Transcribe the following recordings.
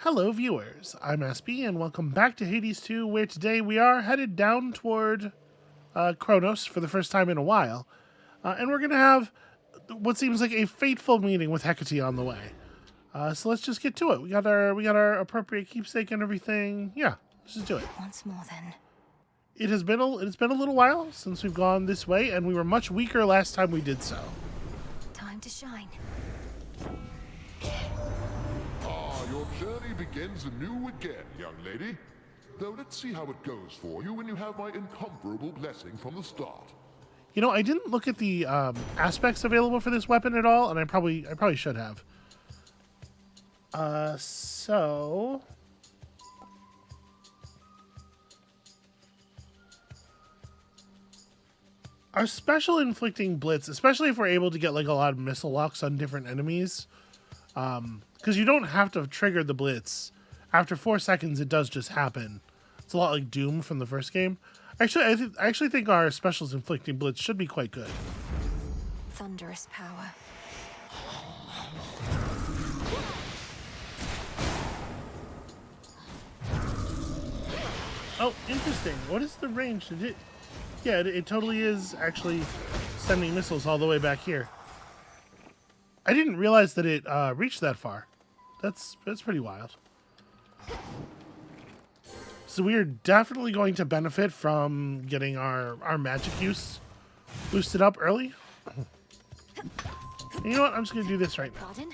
Hello viewers, I'm SB and welcome back to Hades 2, where today we are headed down toward Chronos for the first time in a while. And we're going to have what seems like a fateful meeting with Hecate on the way. So let's just get to it. We got our appropriate keepsake and everything. Yeah, let's just do it. Once more then. It's been a little while since we've gone this way, and we were much weaker last time we did so. Time to shine. Your journey begins anew again, young lady. Though let's see how it goes for you when you have my incomparable blessing from the start. You know, I didn't look at the aspects available for this weapon at all, and I probably should have. So our special inflicting blitz, especially if we're able to get like a lot of missile locks on different enemies, because you don't have to trigger the blitz. After 4 seconds, it does just happen. It's a lot like Doom from the first game. Actually, I actually think our specials inflicting blitz should be quite good. Thunderous power. Oh, interesting. What is the range? Yeah, it totally is actually sending missiles all the way back here. I didn't realize that it reached that far. That's pretty wild. So we are definitely going to benefit from getting our magic use boosted up early. And you know what? I'm just going to do this right now. Pardon?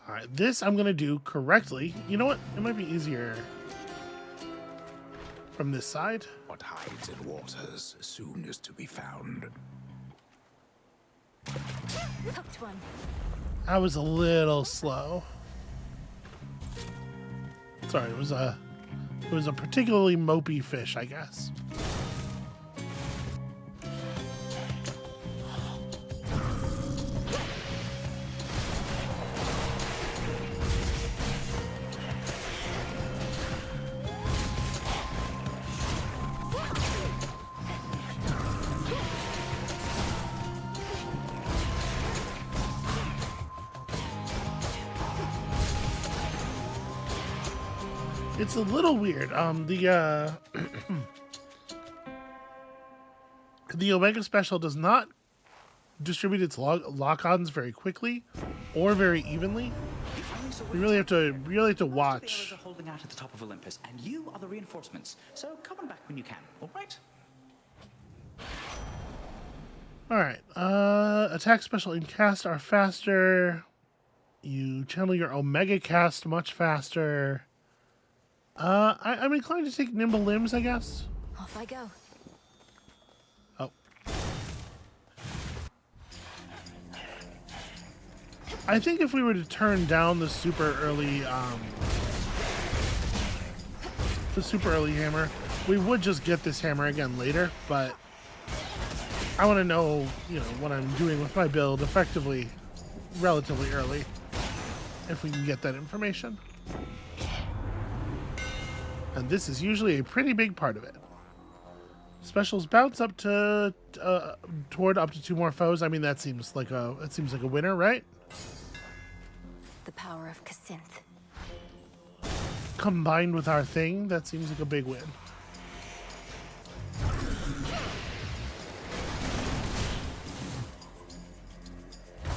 Alright, this I'm going to do correctly. You know what? It might be easier from this side. What hides in waters soon is to be found. Hooked one. I was a little slow. Sorry, it was a particularly mopey fish, I guess. It's a little weird. The Omega Special does not distribute its lock-ons very quickly or very evenly. You really have to watch. Are holding out at the top of Olympus, and you are the reinforcements. So come on back when you can. All right. All right. Attack, special, and cast are faster. You channel your Omega cast much faster. I'm inclined to take nimble limbs, I guess. Off I go. Oh. I think if we were to turn down the super early hammer, we would just get this hammer again later, but I want to know, you know, what I'm doing with my build effectively relatively early, if we can get that information. And this is usually a pretty big part of it. Specials bounce up to toward up to 2 more foes. I mean, that seems like a winner, right? The power of Cassinthe. Combined with our thing, that seems like a big win.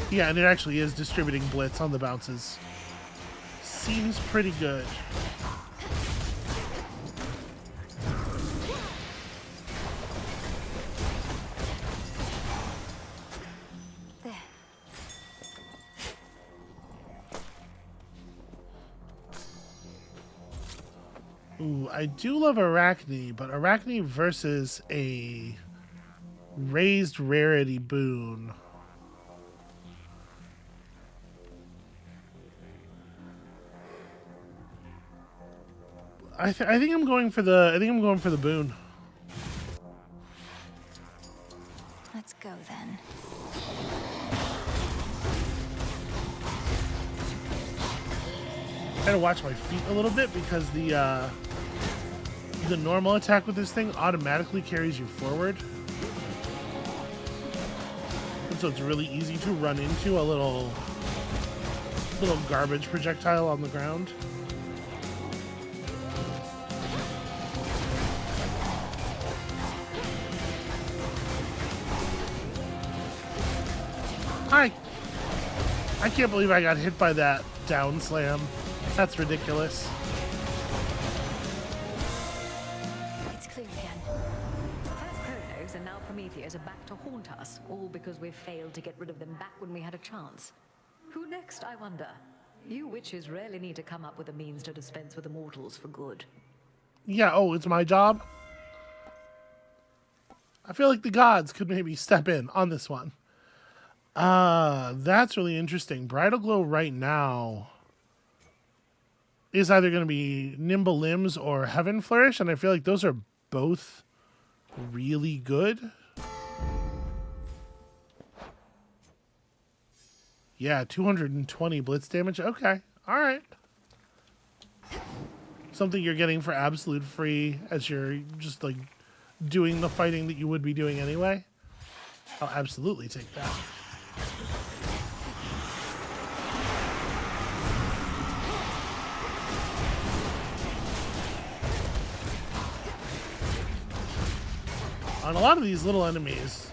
Yeah, and it actually is distributing blitz on the bounces. Seems pretty good. Ooh, I do love Arachne, but Arachne versus a raised rarity boon. I think I'm going for the boon. Let's go then. Gotta watch my feet a little bit because the normal attack with this thing automatically carries you forward. And so it's really easy to run into a little garbage projectile on the ground. Hi. I can't believe I got hit by that down slam. That's ridiculous. It's clear again. First Chronos and now Prometheus are back to haunt us, all because we've failed to get rid of them back when we had a chance. Who next, I wonder? You witches rarely need to come up with a means to dispense with the mortals for good. Yeah, oh, it's my job? I feel like the gods could maybe step in on this one. That's really interesting. Bridal Glow right now is either going to be Nimble Limbs or Heaven Flourish, and I feel like those are both really good. Yeah, 220 blitz damage. Okay, all right. Something you're getting for absolute free as you're just like doing the fighting that you would be doing anyway. I'll absolutely take that. On a lot of these little enemies,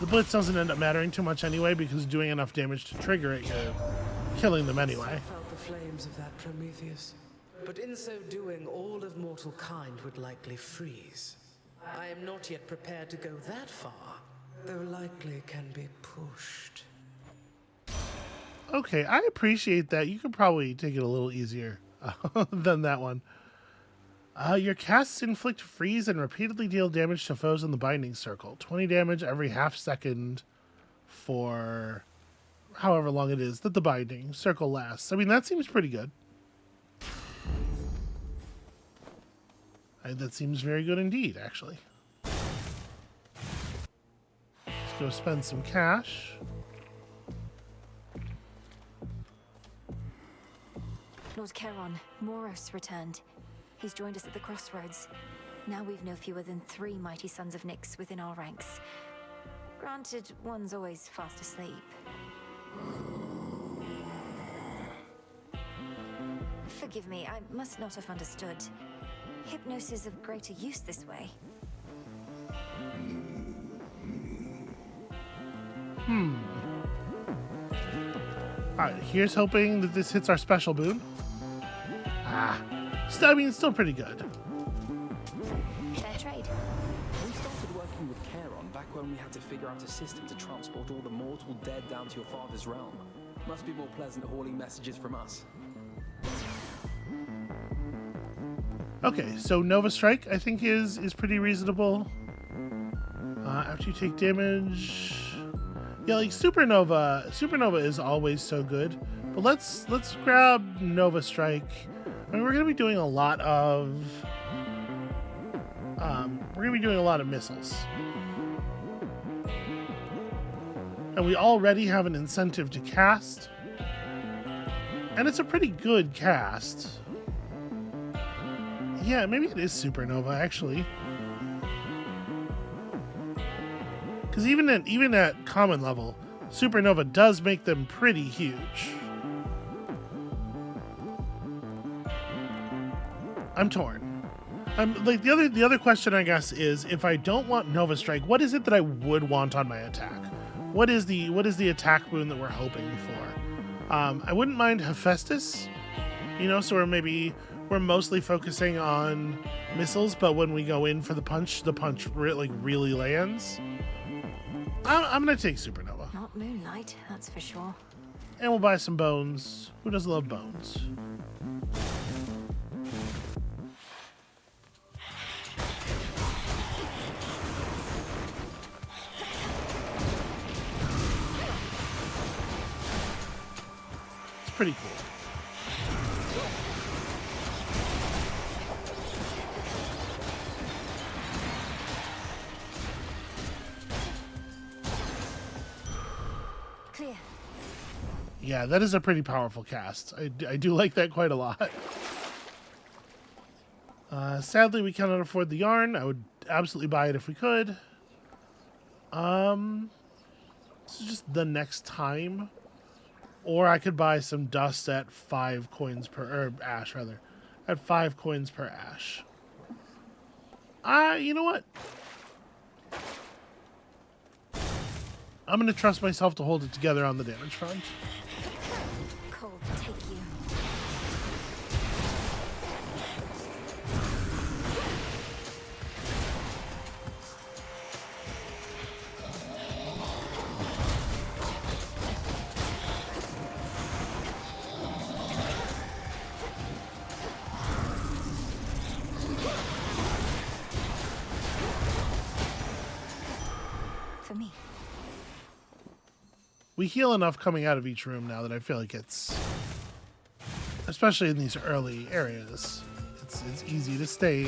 the blitz doesn't end up mattering too much anyway because doing enough damage to trigger it, you're killing them anyway. Felt the flames of that Prometheus. But in so doing, all of mortal kind would likely freeze. I am not yet prepared to go that far, though likely can be pushed. Okay, I appreciate that. You could probably take it a little easier than that one. Your casts inflict freeze and repeatedly deal damage to foes in the binding circle. 20 damage every half second for however long it is that the binding circle lasts. I mean, that seems pretty good. That seems very good indeed, actually. Let's go spend some cash. Lord Charon, Moros returned. He's joined us at the crossroads. Now we've no fewer than 3 mighty sons of Nyx within our ranks. Granted, one's always fast asleep. Forgive me, I must not have understood. Hypnosis of greater use this way. Alright, here's hoping that this hits our special boon. I mean, it's still pretty good. Fair trade. We started working with Charon back when we had to figure out a system to transport all the mortal dead down to your father's realm. Must be more pleasant hauling messages from us. Okay, so Nova Strike, I think, is pretty reasonable. After you take damage... Yeah, like Supernova is always so good. But let's grab Nova Strike. I mean, we're gonna be doing a lot of missiles. And we already have an incentive to cast. And it's a pretty good cast. Yeah, maybe it is Supernova, actually. Because even at common level, Supernova does make them pretty huge. I'm torn. Like the other question, I guess, is if I don't want Nova Strike, what is it that I would want on my attack? What is the attack boon that we're hoping for? I wouldn't mind Hephaestus, so we're mostly focusing on missiles, but when we go in for the punch really lands. I'm gonna take Supernova. Not Moonlight, that's for sure. And we'll buy some bones. Who doesn't love bones? It's pretty cool. Yeah, that is a pretty powerful cast. I do like that quite a lot. Sadly, we cannot afford the yarn. I would absolutely buy it if we could. This is just the next time. Or I could buy some dust at 5 coins per... Or ash, rather. At 5 coins per ash. You know what? I'm going to trust myself to hold it together on the damage front. Cold, take you. For me. We heal enough coming out of each room now that I feel like it's, especially in these early areas, it's easy to stay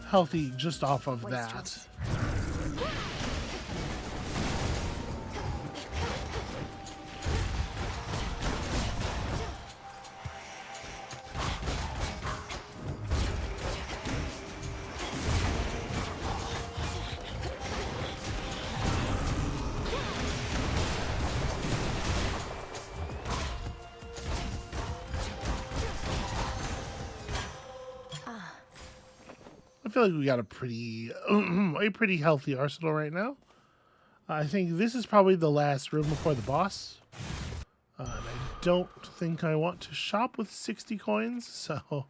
healthy just off of that. I feel like we got a pretty healthy arsenal right now. I think this is probably the last room before the boss. And I don't think I want to shop with 60 coins, so...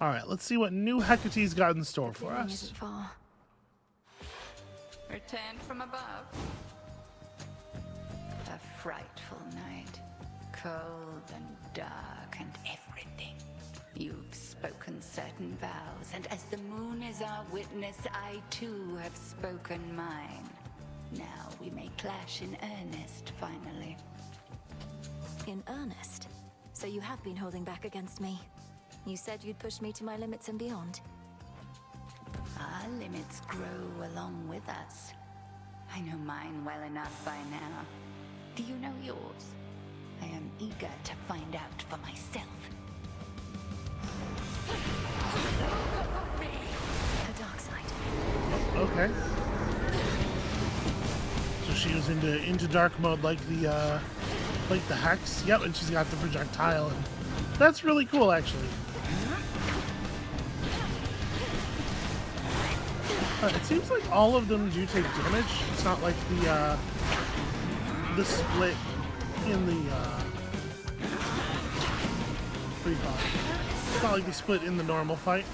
Alright, let's see what new Hecate's got in store for us. Returned from above. A frightful night. Cold and dark and everything. You've spoken certain vows, and as the moon is our witness, I too have spoken mine. Now we may clash in earnest, finally. In earnest? So you have been holding back against me. You said you'd push me to my limits and beyond. Our limits grow along with us. I know mine well enough by now. Do you know yours? I am eager to find out for myself. The dark side. Okay. So she was into dark mode like the Hex. Yep, and she's got the projectile, and that's really cool actually. It seems like all of them do take damage. It's not like the split in the what do you call it? It's not like the split in the normal fight.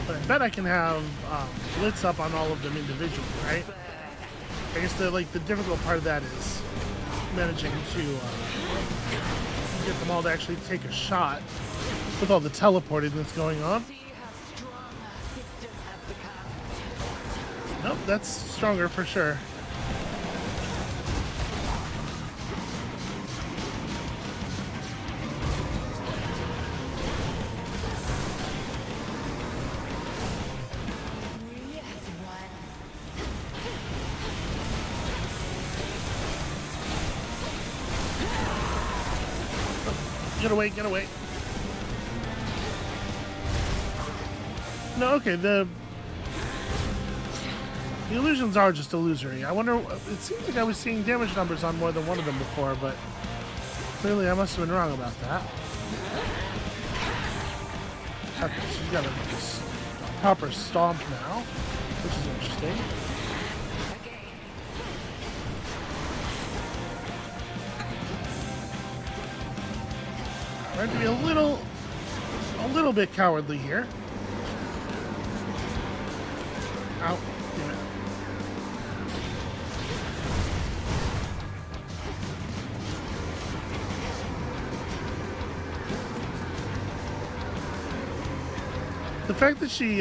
But I bet I can have blitz up on all of them individually, right? I guess the difficult part of that is managing to get them all to actually take a shot with all the teleporting that's going on. Nope, that's stronger for sure. Get away, get away. No, okay, the illusions are just illusory. I wonder, it seems like I was seeing damage numbers on more than one of them before, but clearly I must have been wrong about that. Okay, so you got a proper stomp now, which is interesting. Might be a little bit cowardly here. Ow. Damn it. The fact that she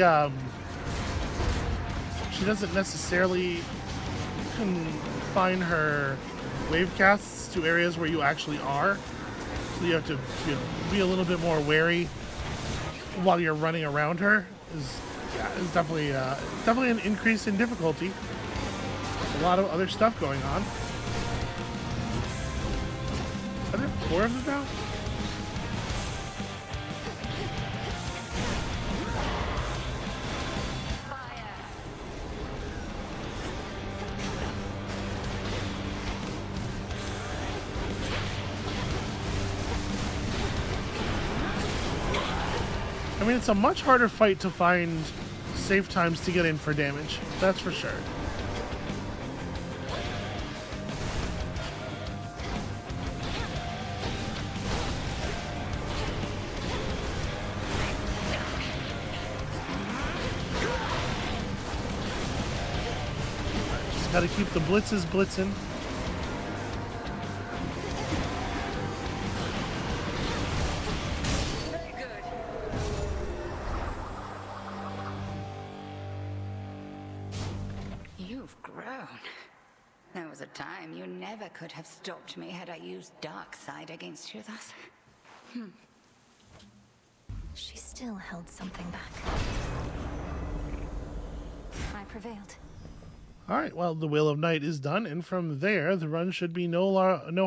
doesn't necessarily confine her wave casts to areas where you actually are. So you have to be a little bit more wary while you're running around her. Is definitely an increase in difficulty. A lot of other stuff going on. Are there 4 of them now? I mean, it's a much harder fight to find safe times to get in for damage. That's for sure. Just gotta keep the blitzes blitzing. You've grown. There was a time you never could have stopped me had I used dark side against you thus. She still held something back. I prevailed. All right. Well, the Wheel of Night is done, and from there, the run should be no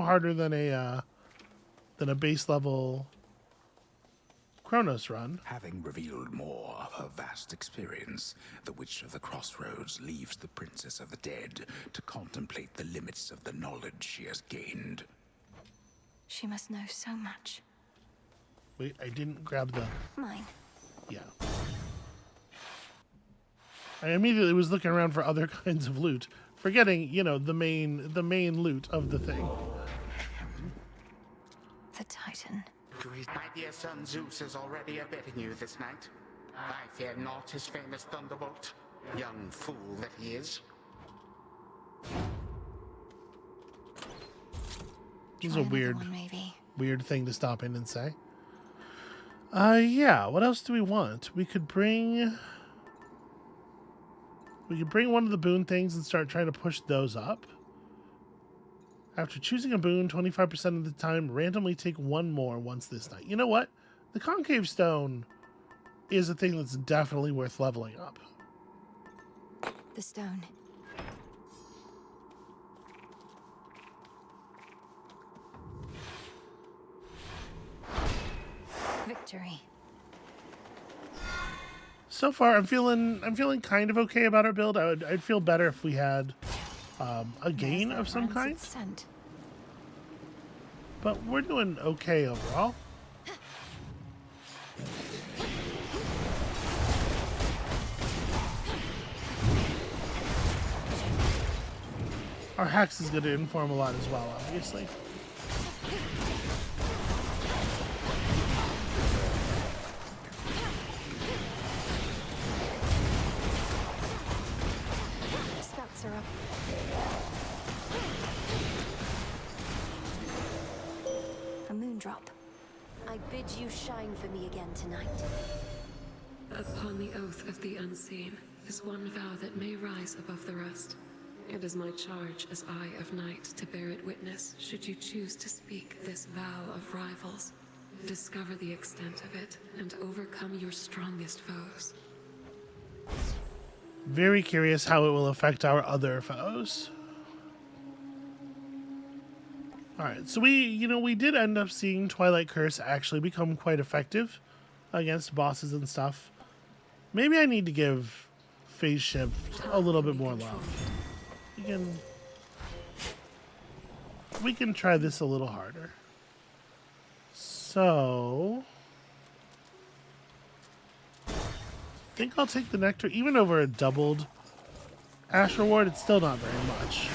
harder than a base level Chronos run. Having revealed more of her vast experience, the Witch of the Crossroads leaves the Princess of the Dead to contemplate the limits of the knowledge she has gained. She must know so much. Wait, I didn't grab the... Mine. Yeah. I immediately was looking around for other kinds of loot, forgetting, the main loot of the thing. The Titan. My dear son Zeus is already abetting you this night. I fear not his famous thunderbolt, young fool that he is. This is a Try another one, maybe. weird thing to stop in and say. Yeah, what else do we want? We could bring one of the boon things and start trying to push those up. After choosing a boon, 25% of the time, randomly take one more once this night. You know what? The concave stone is a thing that's definitely worth leveling up. The stone. Victory. So far, I'm feeling kind of okay about our build. I'd feel better if we had a gain of some kind. Scent. But we're doing okay overall. Our Hex is going to inform a lot as well, obviously. Spouts are up. A moondrop. I bid you shine for me again tonight. Upon the oath of the unseen is one vow that may rise above the rest. It is my charge as Eye of Night to bear it witness should you choose to speak this vow of rivals. Discover the extent of it and overcome your strongest foes. Very curious how it will affect our other foes. Alright, so we did end up seeing Twilight Curse actually become quite effective against bosses and stuff. Maybe I need to give Phase Shift a little bit more love. We can try this a little harder. So I think I'll take the Nectar even over a doubled Ash reward. It's still not very much.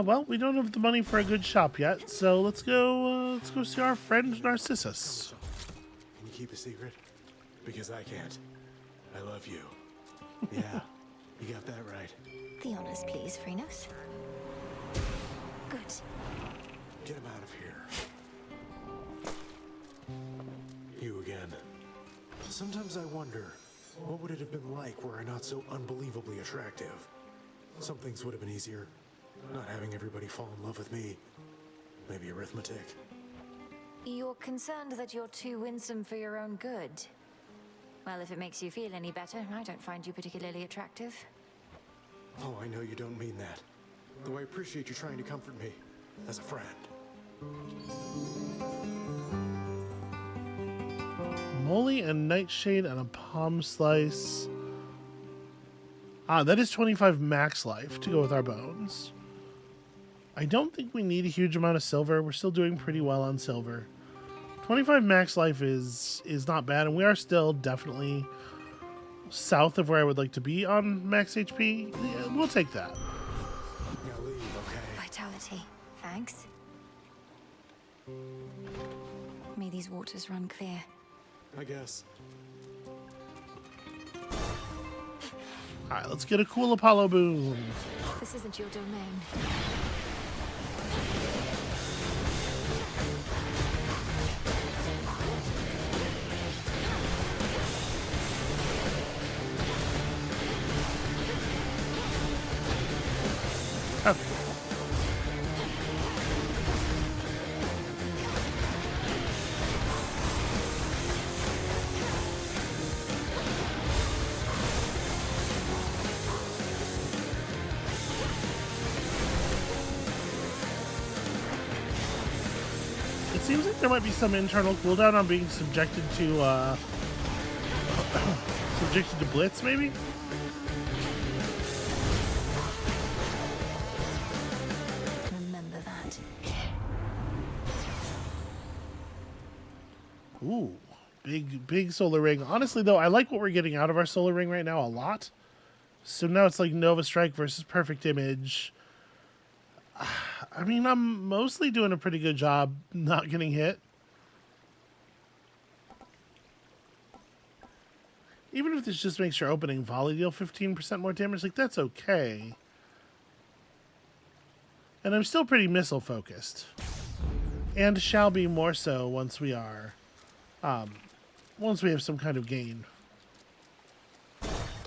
Well, we don't have the money for a good shop yet, so let's go see our friend Narcissus. keep a secret? Because I can't. I love you. Yeah, you got that right. The honors, please, Chronos. Good. Get him out of here. You again. Sometimes I wonder, what would it have been like were I not so unbelievably attractive? Some things would have been easier. Not having everybody fall in love with me. Maybe arithmetic. You're concerned that you're too winsome for your own good. Well, if it makes you feel any better, I don't find you particularly attractive. Oh, I know you don't mean that. Though I appreciate you trying to comfort me. As a friend. Moly and Nightshade and a palm slice. Ah, that is 25 max life to go with our bones. I don't think we need a huge amount of silver. We're still doing pretty well on silver. 25 max life is not bad, and we are still definitely south of where I would like to be on max HP. Yeah, we'll take that. Now leave, okay? Vitality. Thanks. May these waters run clear. I guess. Alright, let's get a cool Apollo boon. This isn't your domain. Okay. It seems like there might be some internal cooldown on being subjected to blitz, maybe? Remember that. Ooh, big solar ring. Honestly, though, I like what we're getting out of our solar ring right now a lot. So now it's like Nova Strike versus Perfect Image. I mean, I'm mostly doing a pretty good job not getting hit. Even if this just makes your opening volley deal 15% more damage, like, that's okay. And I'm still pretty missile focused. And shall be more so once we are, once we have some kind of gain.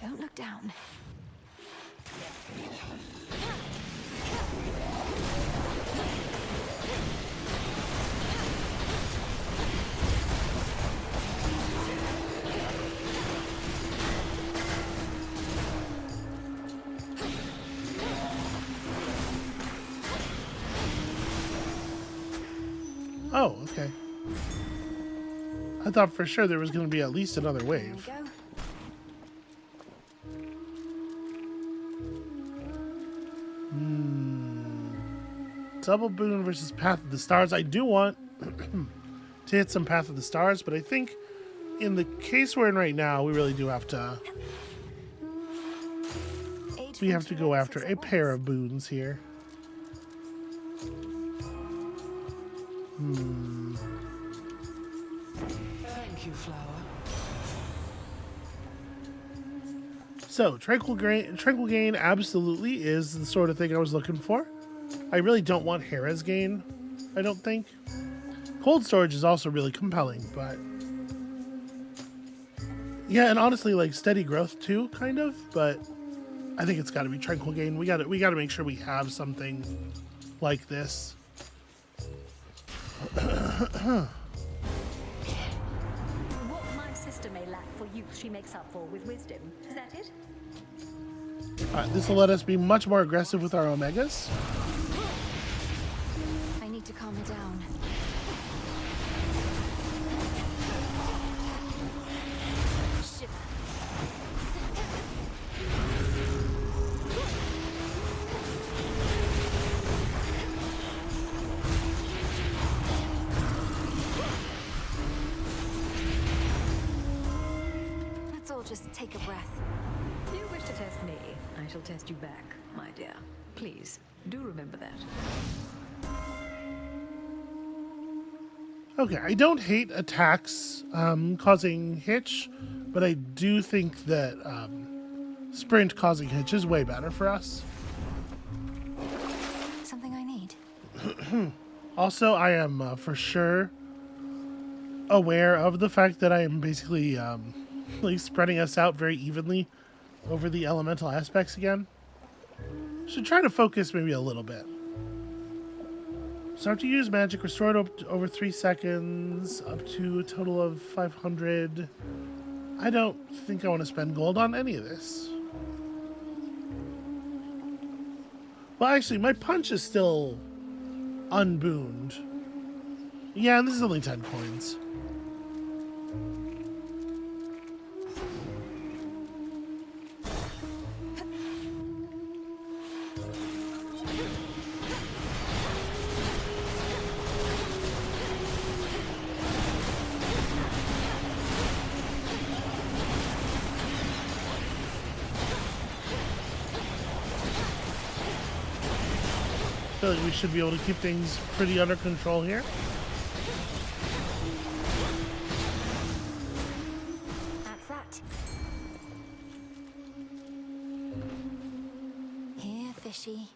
Don't look down. Oh, okay. I thought for sure there was going to be at least another wave. There we go. Double boon versus Path of the Stars. I do want to hit some Path of the Stars, but I think in the case we're in right now, we really do have to. We have to go after a pair of boons here. Thank you, Flower. So, Tranquil Gain absolutely is the sort of thing I was looking for. I really don't want Hera's Gain, I don't think. Cold Storage is also really compelling, but... yeah, and honestly, like, Steady Growth too, kind of, but I think it's gotta be Tranquil Gain. We gotta make sure we have something like this. What my sister may lack for youth, she makes up for with wisdom. Is that it? Alright, this will let us be much more aggressive with our Omegas. I need to calm her down. Shiver. Let's all just take a breath. You wish to test me, I shall test you back, my dear. Please, do remember that. Okay, I don't hate attacks causing hitch, but I do think that sprint causing hitch is way better for us. Something I need. Also, I am for sure aware of the fact that I am basically like spreading us out very evenly over the elemental aspects again. Should try to focus maybe a little bit. Start to use magic, restored over 3 seconds, up to a total of 500. I don't think I want to spend gold on any of this. Well, actually, my punch is still unbooned. Yeah, and this is only 10 coins. I feel like we should be able to keep things pretty under control here. That's that. Here, fishy.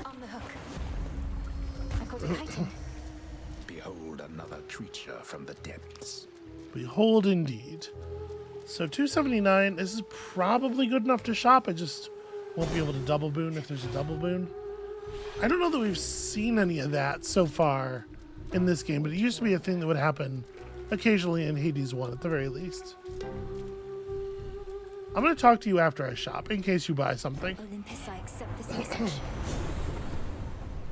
On the hook. I caught it kiting. Behold another creature from the depths. Behold indeed. So 279, this is probably good enough to shop. I just won't be able to double boon if there's a double boon. I don't know that we've seen any of that so far in this game, but it used to be a thing that would happen occasionally in Hades 1 at the very least. I'm going to talk to you after I shop in case you buy something. Olympus, I accept this message.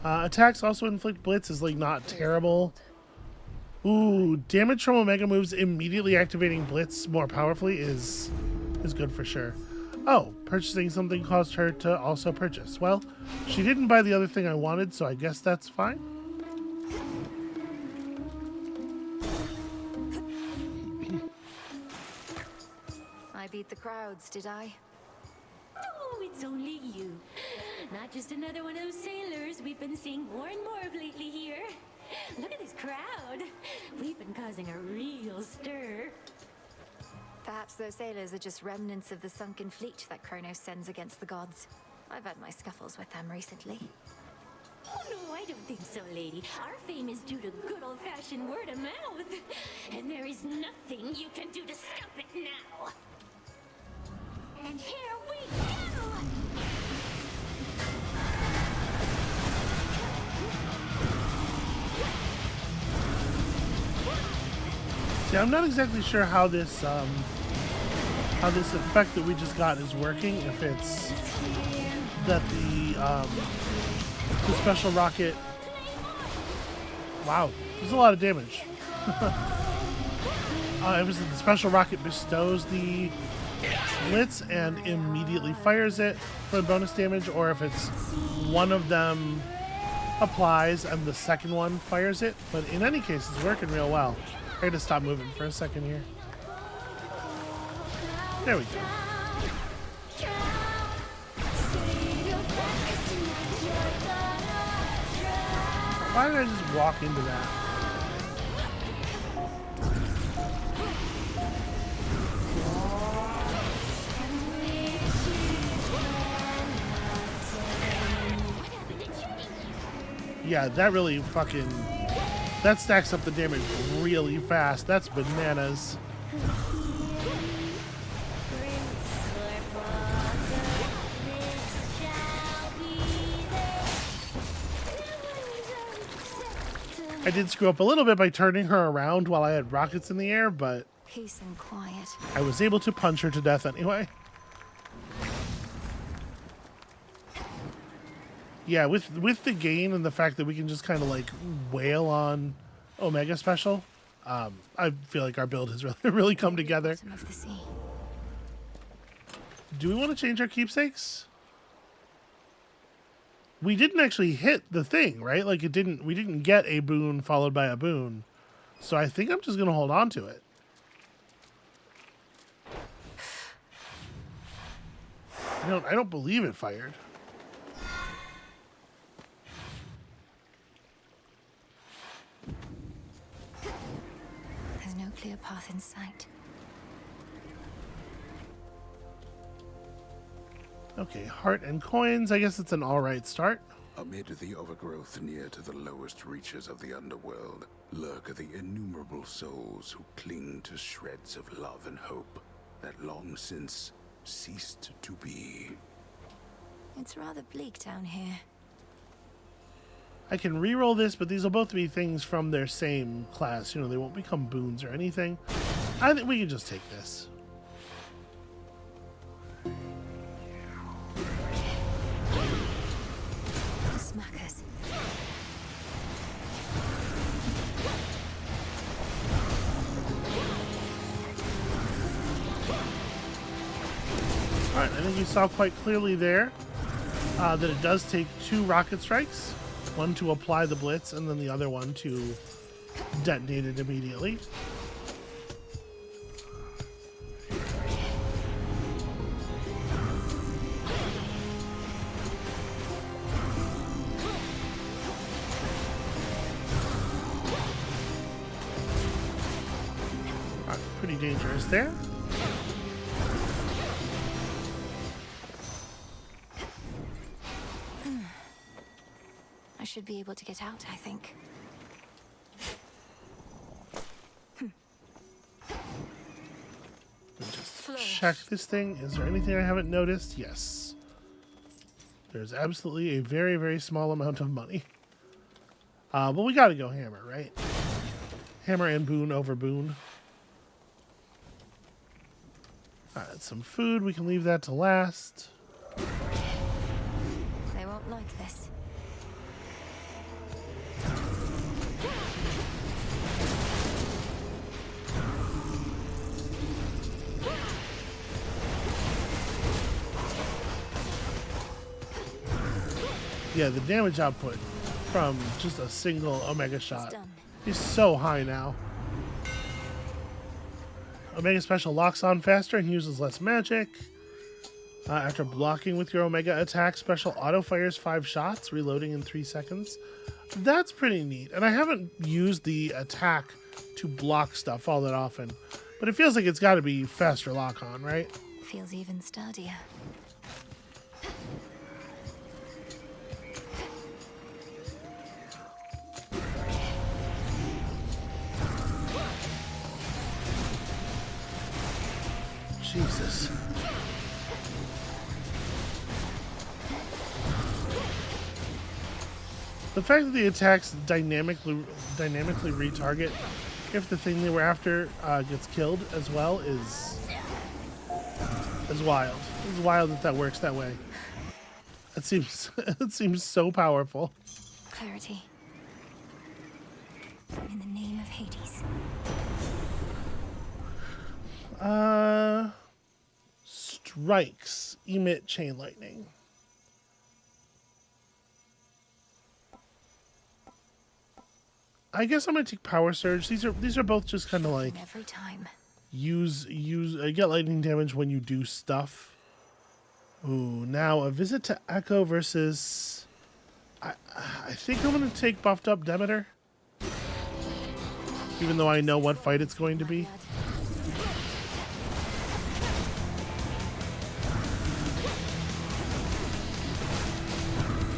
Attacks also inflict blitz is like not terrible. Ooh, damage from Omega moves immediately activating blitz more powerfully is good for sure. Oh, purchasing something caused her to also purchase. Well, she didn't buy the other thing I wanted, so I guess that's fine. I beat the crowds, did I? Oh, it's only you. Not just another one of those sailors we've been seeing more and more of lately here. Look at this crowd. We've been causing a real stir. Perhaps those sailors are just remnants of the sunken fleet that Chronos sends against the gods. I've had my scuffles with them recently. Oh, no, I don't think so, lady. Our fame is due to good old-fashioned word of mouth. And there is nothing you can do to stop it now. And here we go! See, I'm not exactly sure how this effect that we just got is working. If it's that the special rocket. Wow, there's a lot of damage. It was that the special rocket bestows the blitz and immediately fires it for bonus damage, or if it's one of them applies and the second one fires it. But in any case, it's working real well. I had to stop moving for a second here. There we go. Why did I just walk into that? Yeah, that really fucking... That stacks up the damage really fast. That's bananas. I did screw up a little bit by turning her around while I had rockets in the air, but Peace and quiet. I was able to punch her to death anyway. Yeah, with the gain and the fact that we can just kind of like wail on Omega Special, I feel like our build has really come together. Do we want to change our keepsakes? We didn't actually hit the thing, right? Like we didn't get a boon followed by a boon. So I think I'm just gonna hold on to it. I don't believe it fired. clear path in sight. Okay, heart and coins. I guess it's an alright start. Amid the overgrowth near to the lowest reaches of the underworld lurk the innumerable souls who cling to shreds of love and hope that long since ceased to be. It's rather bleak down here. I can re-roll this, but these will both be things from their same class. You know, they won't become boons or anything. I think we can just take this. Smackers. Alright, I think you saw quite clearly there that it does take 2 rocket strikes. One to apply the blitz, and then the other one to detonate it immediately. Alright, pretty dangerous there. I should be able to get out, I think. Just check this thing. Is there anything I haven't noticed? Yes. There's absolutely a very, very small amount of money. But we gotta go hammer, right? Hammer and boon over boon. Alright, some food. We can leave that to last. They won't like this. Yeah, the damage output from just a single Omega shot done. is so high now. Omega Special locks on faster and uses less magic. After blocking with your Omega attack, Special auto fires 5 shots, reloading in 3 seconds. That's pretty neat. And I haven't used the attack to block stuff all that often, but it feels like it's got to be faster lock on, right? Feels even sturdier. Jesus. The fact that the attacks dynamically retarget if the thing they were after gets killed as well is wild. It's wild that works that way. It seems it seems so powerful. Clarity. In the name of Hades. Strikes emit chain lightning. I guess I'm gonna take power surge. These are both just kind of like every time. Get lightning damage when you do stuff. Ooh, now a visit to Echo versus. I think I'm gonna take buffed up Demeter, even though I know what fight it's going to be.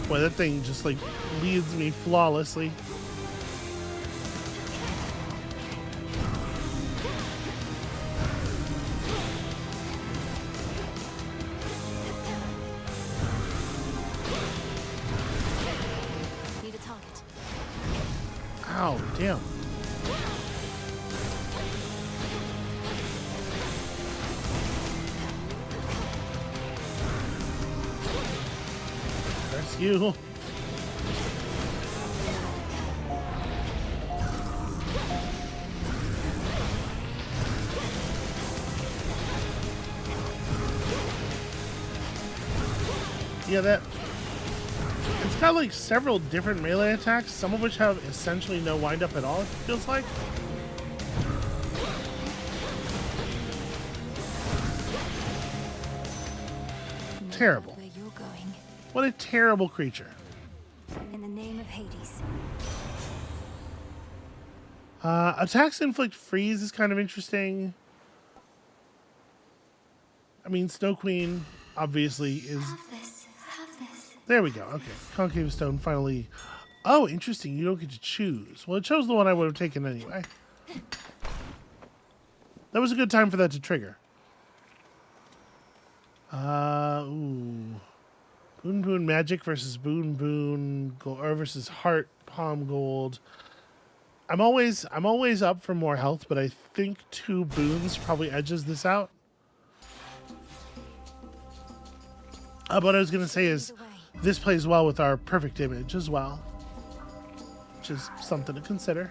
Boy, that thing just like leads me flawlessly. Need a target. Ow, damn. There's you. Yeah, it's got like several different melee attacks, some of which have essentially no wind up at all, it feels like. Terrible. Where you're going. What a terrible creature. In the name of Hades. Attacks inflict freeze is kind of interesting. I mean, Snow Queen obviously is... Have this. There we go. Okay. Concave Stone finally... Oh, interesting. You don't get to choose. Well, it chose the one I would have taken anyway. That was a good time for that to trigger. Ooh. Boon Boon Magic versus Boon Boon or versus Heart Palm Gold. I'm always up for more health, but I think 2 boons probably edges this out. What I was going to say is this plays well with our perfect image as well, which is something to consider.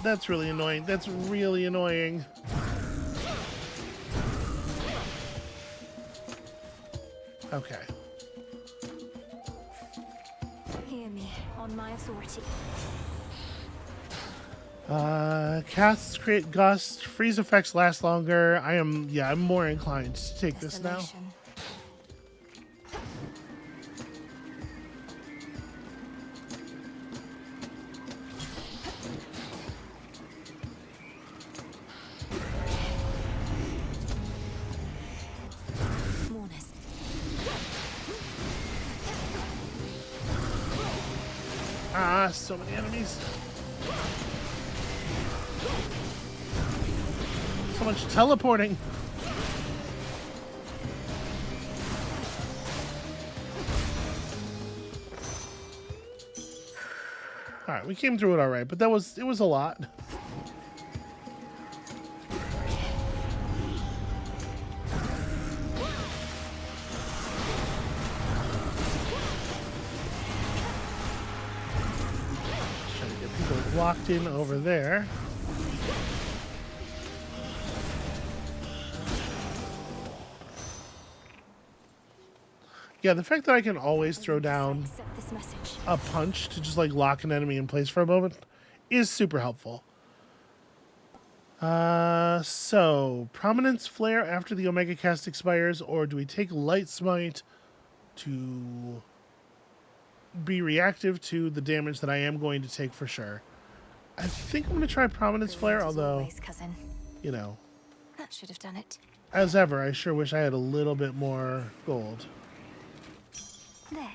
That's really annoying. That's really annoying. Okay. Hear me, on my authority. Casts create gust. Freeze effects last longer. I'm more inclined to take this now. Ah, so many enemies. So much teleporting. All right, we came through it all right, but it was a lot. Locked in over there. Yeah, the fact that I can always throw down a punch to just like lock an enemy in place for a moment is super helpful. So Prominence Flare after the Omega cast expires, or do we take Light Smite to be reactive to the damage that I am going to take for sure? I think I'm going to try Prominence Flare, although, always, cousin. You know, That should have done it. as ever, I sure wish I had a little bit more gold. There.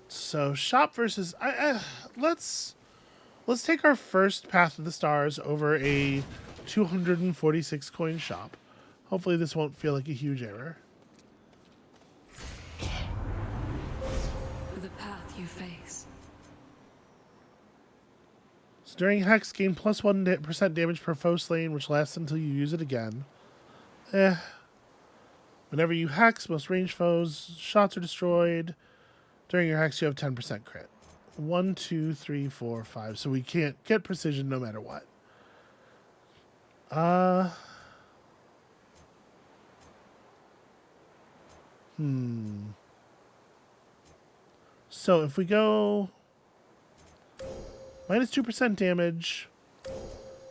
So shop versus let's take our first Path of the Stars over a 246 coin shop. Hopefully this won't feel like a huge error. The path you face. So during Hex, gain plus 1% damage per foe slain, which lasts until you use it again. Whenever you Hex, most ranged foes' shots are destroyed. During your Hex, you have 10% crit. 1, 2, 3, 4, 5. So we can't get precision no matter what. So if we go minus 2% damage,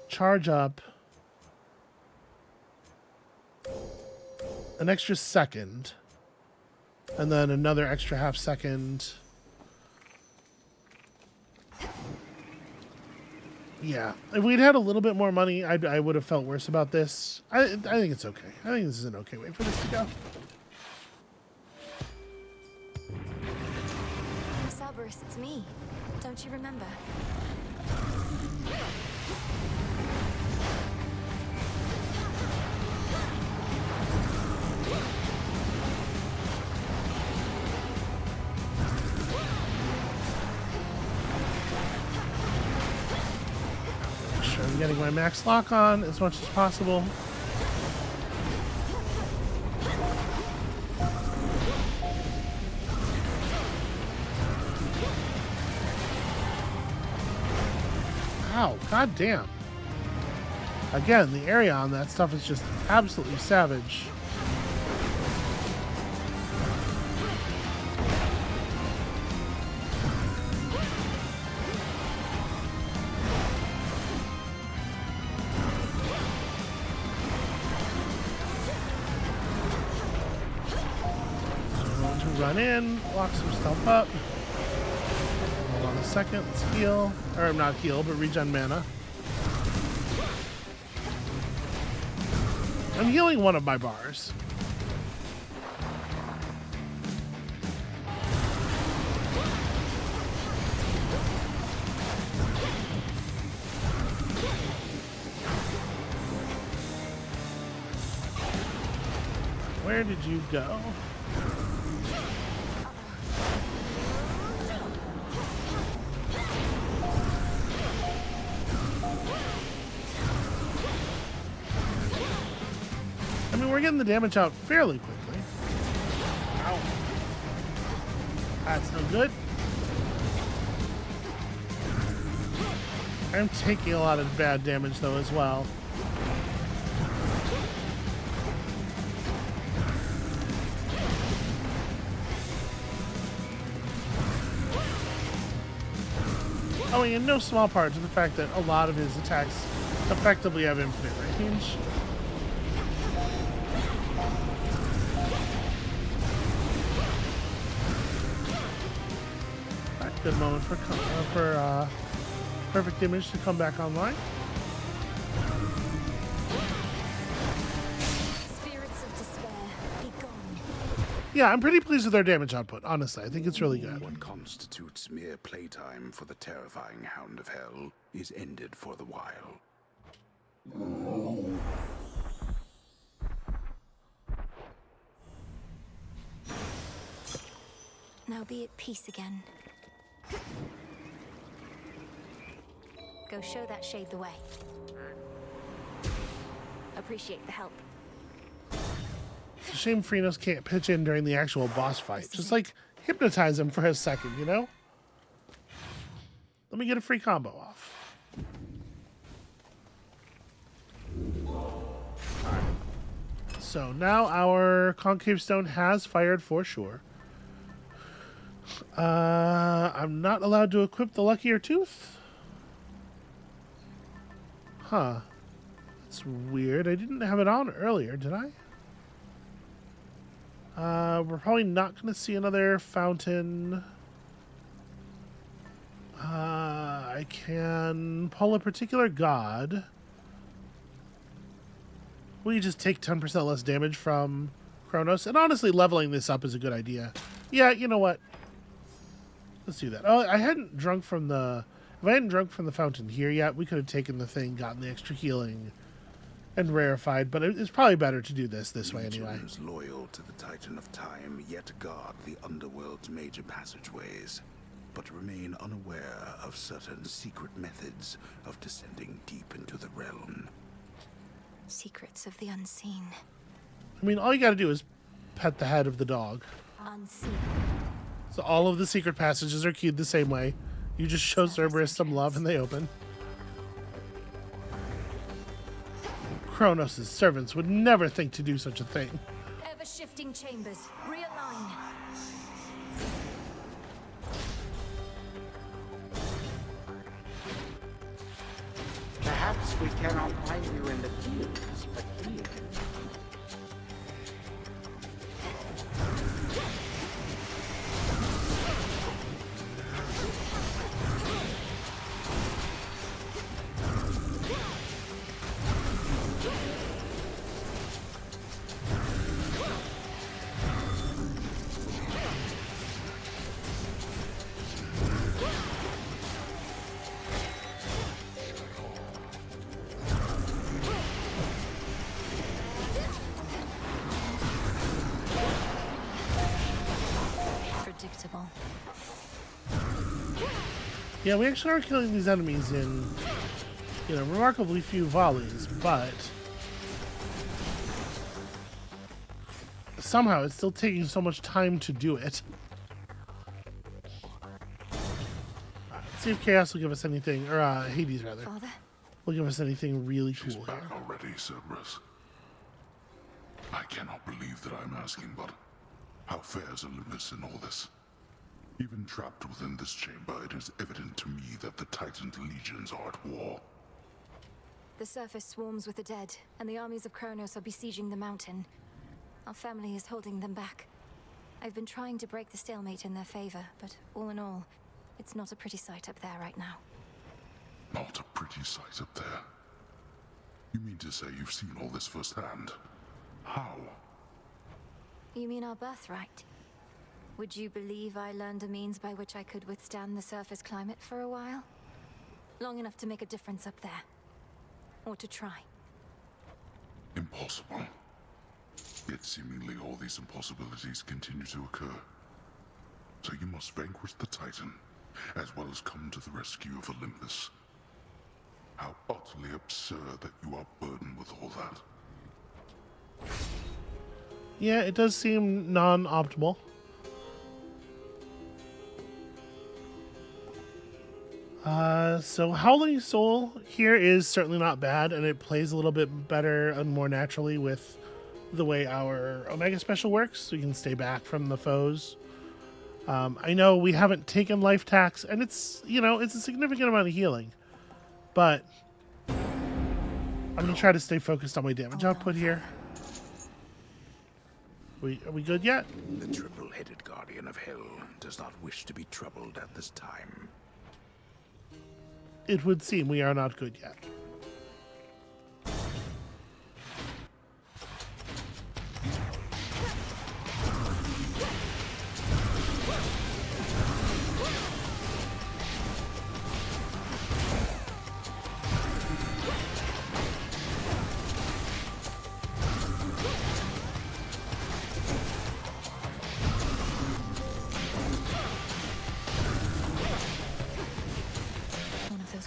charge up, an extra second, and then another extra half second. Yeah, if we'd had a little bit more money, I would have felt worse about this. I think it's okay. I think this is an okay way for this to go. Cerberus, it's me. Don't you remember? Make sure I'm getting my max lock on as much as possible. God damn. Again, the area on that stuff is just absolutely savage. Run in, lock some stuff up. Hold on a second, let's heal. Or not heal, but regen mana. I'm healing one of my bars. Where did you go? I mean, we're getting the damage out fairly quickly. Ow. That's no good. I'm taking a lot of bad damage, though, as well. Oh, and no small part to the fact that a lot of his attacks effectively have infinite range. Good moment for perfect image to come back online. Spirits of despair, be gone. Yeah, I'm pretty pleased with their damage output, honestly. I think it's really good. What constitutes mere playtime for the terrifying Hound of Hell is ended for the while. Now be at peace again. Go show that shade the way. Appreciate the help. It's a shame Chronos can't pitch in during the actual boss fight. Just like hypnotize him for a second, you know? Let me get a free combo off. Alright. So now our concave stone has fired for sure. I'm not allowed to equip the luckier tooth? Huh. That's weird. I didn't have it on earlier, did I? We're probably not going to see another fountain. I can pull a particular god. We just take 10% less damage from Chronos. And honestly, leveling this up is a good idea. Yeah, you know what? Let's do that. Oh, I hadn't drunk from the... If I hadn't drunk from the fountain here yet, we could have taken the thing, gotten the extra healing, and rarefied. But it's probably better to do this way anyway. Legions loyal to the Titan of Time yet guard the Underworld's major passageways, but remain unaware of certain secret methods of descending deep into the realm. Secrets of the unseen. I mean, all you gotta do is pet the head of the dog. Unseen. So all of the secret passages are keyed the same way. You just show Cerberus some love and they open. Chronos' servants would never think to do such a thing. Ever-shifting chambers. Realign. Perhaps we cannot find you in the fields, but here. Predictable. Yeah, we actually are killing these enemies in, you know, remarkably few volleys, but somehow it's still taking so much time to do it. Let's see if Chaos will give us anything, or Hades rather. Father? Will give us anything really She's cool back here. already, Cerberus. I cannot believe that I'm asking, but how fares Olympus in all this? Even trapped within this chamber, it is evident to me that the Titan's legions are at war. The surface swarms with the dead, and the armies of Chronos are besieging the mountain. Our family is holding them back. I've been trying to break the stalemate in their favor, but all in all, it's not a pretty sight up there right now. Not a pretty sight up there. You mean to say you've seen all this firsthand? How? You mean our birthright? Would you believe I learned a means by which I could withstand the surface climate for a while? Long enough to make a difference up there. Or to try. Impossible. Yet seemingly all these impossibilities continue to occur. So you must vanquish the Titan, as well as come to the rescue of Olympus. How utterly absurd that you are burdened with all that. Yeah, it does seem non-optimal. So Howling Soul here is certainly not bad, and it plays a little bit better and more naturally with the way our Omega Special works, so you can stay back from the foes. I know we haven't taken life tax, and it's, you know, it's a significant amount of healing, but I'm going to try to stay focused on my damage output here. Are we good yet? The triple-headed guardian of hell does not wish to be troubled at this time. It would seem we are not good yet.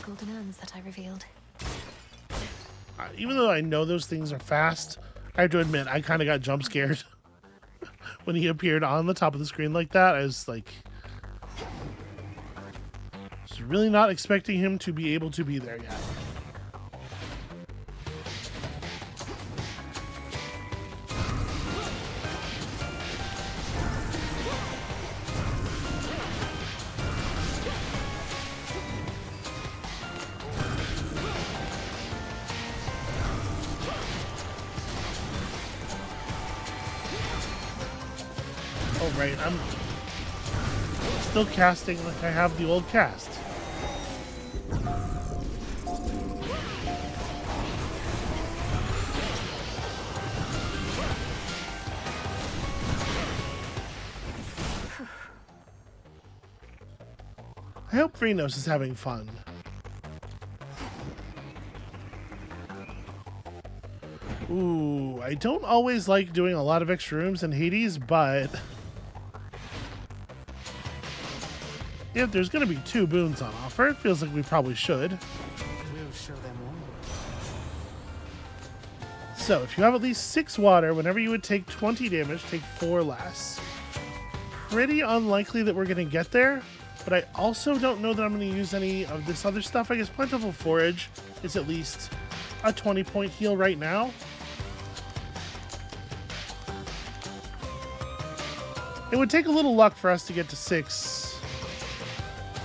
Golden urns that I revealed. Even though I know those things are fast, I have to admit I kind of got jump scared when he appeared on the top of the screen like that. I was like, just really not expecting him to be able to be there yet. Oh, right, I'm still casting like I have the old cast. I hope Chronos is having fun. Ooh, I don't always like doing a lot of extra rooms in Hades, but if there's going to be 2 boons on offer, it feels like we probably should. We'll show them all. So, if you have at least 6 water, whenever you would take 20 damage, take 4 less. Pretty unlikely that we're going to get there, but I also don't know that I'm going to use any of this other stuff. I guess Plentiful Forage is at least a 20-point heal right now. It would take a little luck for us to get to 6.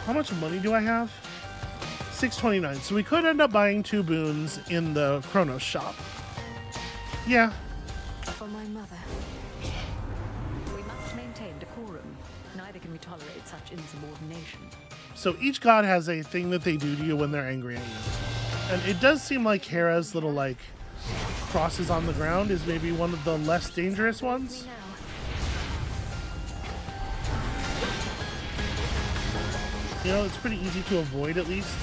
How much money do I have? 629. So we could end up buying 2 boons in the Chronos shop. Yeah. For my mother. We must maintain decorum. Neither can we tolerate such insubordination. So each god has a thing that they do to you when they're angry at you. And it does seem like Hera's little, like, crosses on the ground is maybe one of the less dangerous ones. You know, it's pretty easy to avoid at least.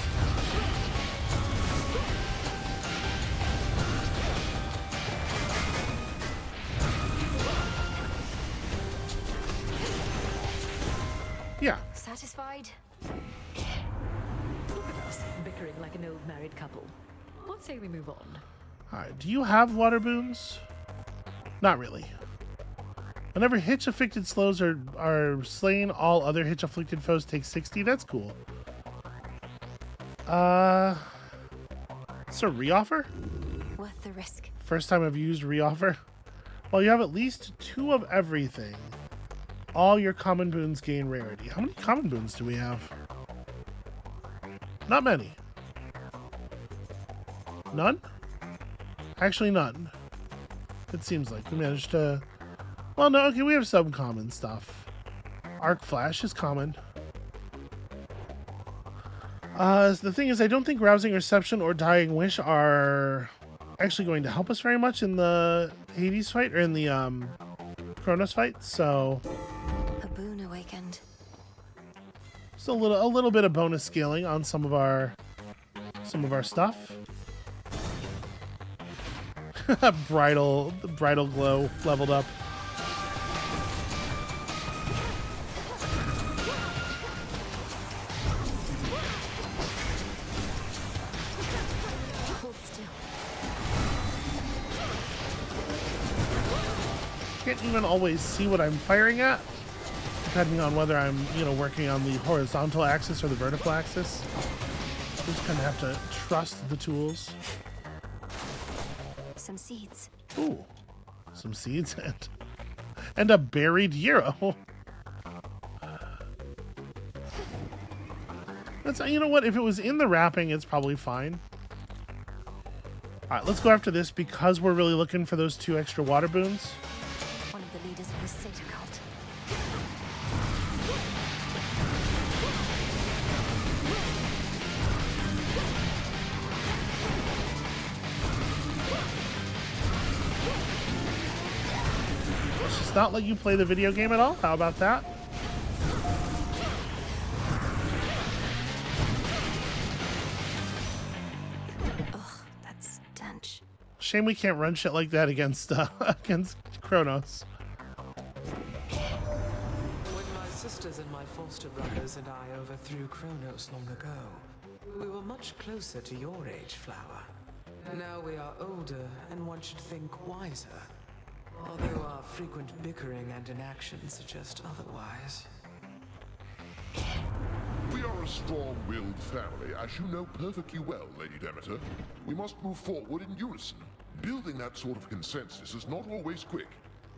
Yeah. Satisfied? Look at us, bickering like an old married couple. What say we move on? Alright, do you have water boons? Not really. Whenever hitch-afflicted slows are slain, all other hitch-afflicted foes take 60. That's cool. It's a reoffer? Worth the risk. First time I've used reoffer. Well, you have at least 2 of everything. All your common boons gain rarity. How many common boons do we have? Not many. None? Actually, none. It seems like we managed to... Well, no, okay, we have some common stuff. Arc Flash is common. The thing is, I don't think Rousing Reception or Dying Wish are actually going to help us very much in the Hades fight, or in the Chronos fight, so... A boon awakened. Just a little bit of bonus scaling on some of our stuff. Bridal glow leveled up. Can't even always see what I'm firing at, depending on whether I'm, working on the horizontal axis or the vertical axis. Just kind of have to trust the tools. Some seeds. Ooh, some seeds and a buried gyro. That's, you know what? If it was in the wrapping, it's probably fine. All right, let's go after this because we're really looking for those 2 extra water boons. One of the leaders of the Sata cult. Let's just not let you play the video game at all. How about that? Shame we can't run shit like that against Chronos. When my sisters and my foster brothers and I overthrew Chronos long ago, we were much closer to your age, Flower. Now we are older, and one should think wiser. Although our frequent bickering and inaction suggest otherwise. We are a strong-willed family, as you know perfectly well, Lady Demeter. We must move forward in unison. Building that sort of consensus is not always quick,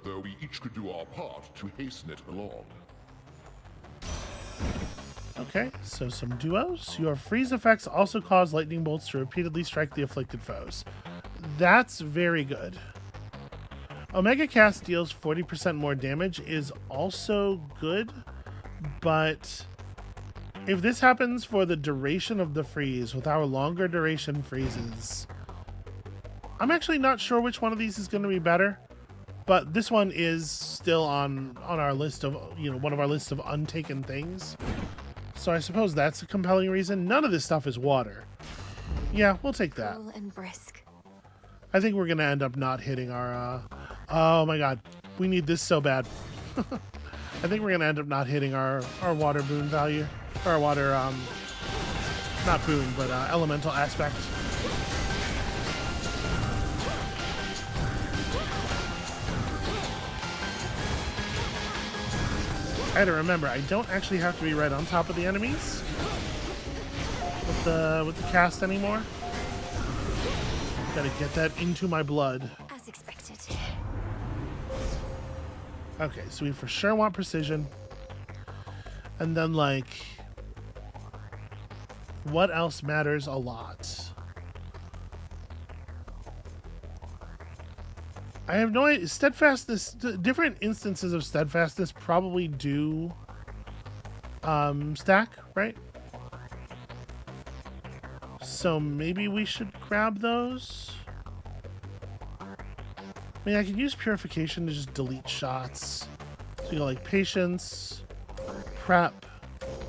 though we each could do our part to hasten it along. Okay, so some duos. Your freeze effects also cause lightning bolts to repeatedly strike the afflicted foes. That's very good. Omega Cast deals 40% more damage is also good, but if this happens for the duration of the freeze with our longer duration freezes, I'm actually not sure which one of these is going to be better, but this one is still on our list of, one of our lists of untaken things. So I suppose that's a compelling reason. None of this stuff is water. Yeah, we'll take that. Cool and brisk. I think we're going to end up not hitting our, oh my god, we need this so bad. I think we're going to end up not hitting our water boon value, or our water, not boon, but elemental aspect. I had to remember, I don't actually have to be right on top of the enemies with the cast anymore. Gotta get that into my blood. As expected. Okay, so we for sure want precision. And then, like, what else matters a lot? I have no idea. Steadfastness, different instances of steadfastness probably do stack, right? So maybe we should grab those. I mean, I can use purification to just delete shots. So you go like patience, prep,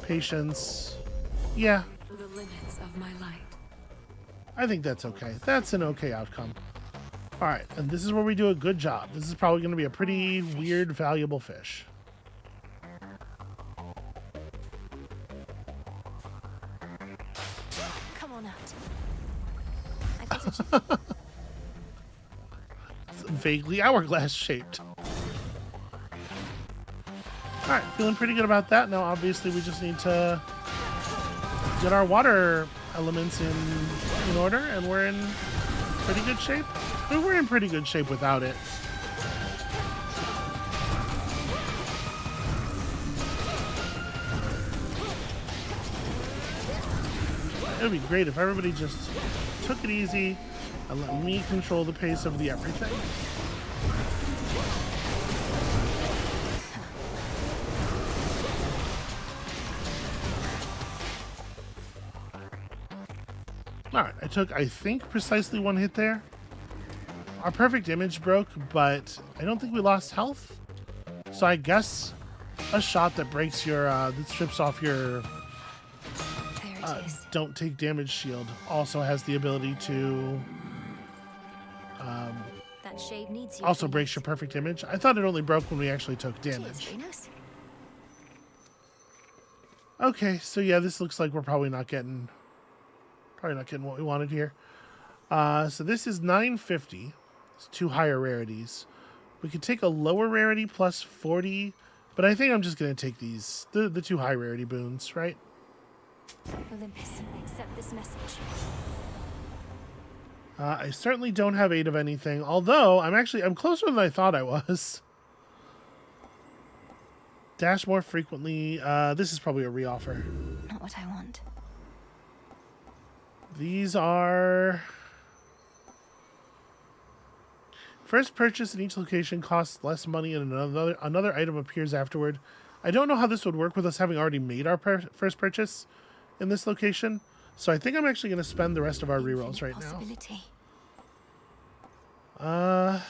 patience. Yeah. The limits of my light. I think that's okay. That's an okay outcome. All right, and this is where we do a good job. This is probably going to be a pretty weird, valuable fish. Come on out. I thought it It's vaguely hourglass shaped. All right, feeling pretty good about that. Now, obviously, we just need to get our water elements in order, and we're in pretty good shape. I mean, we're in pretty good shape without it. It would be great if everybody just took it easy and let me control the pace of the everything. Alright, I took, I think, precisely one hit there. Our perfect image broke, but I don't think we lost health. So I guess a shot that breaks your, that strips off your don't take damage shield also has the ability to that shade needs you also breaks your perfect image. I thought it only broke when we actually took damage. Cheers, Okay, so yeah, this looks like we're probably not getting what we wanted here. So this is 950. It's 2 higher rarities. We could take a lower rarity plus 40, but I think I'm just going to take these, the 2 high rarity boons, right? Olympus, accept this message. I certainly don't have 8 of anything, although I'm closer than I thought I was. Dash more frequently. This is probably a reoffer. Not what I want. These are... First purchase in each location costs less money and another item appears afterward. I don't know how this would work with us having already made our first purchase in this location. So I think I'm actually going to spend the rest of our rerolls right now.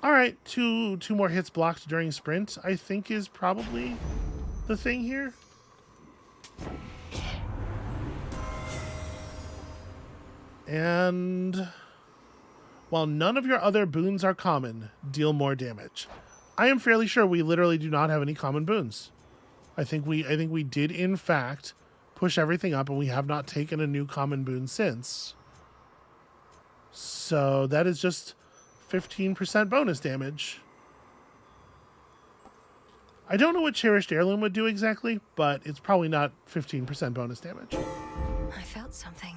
Alright, two more hits blocked during sprint, I think is probably the thing here. And while none of your other boons are common, deal more damage. I am fairly sure we literally do not have any common boons. I think we did in fact push everything up, and we have not taken a new common boon since. So that is just 15% bonus damage. I don't know what Cherished Heirloom would do exactly, but it's probably not 15% bonus damage. I felt something.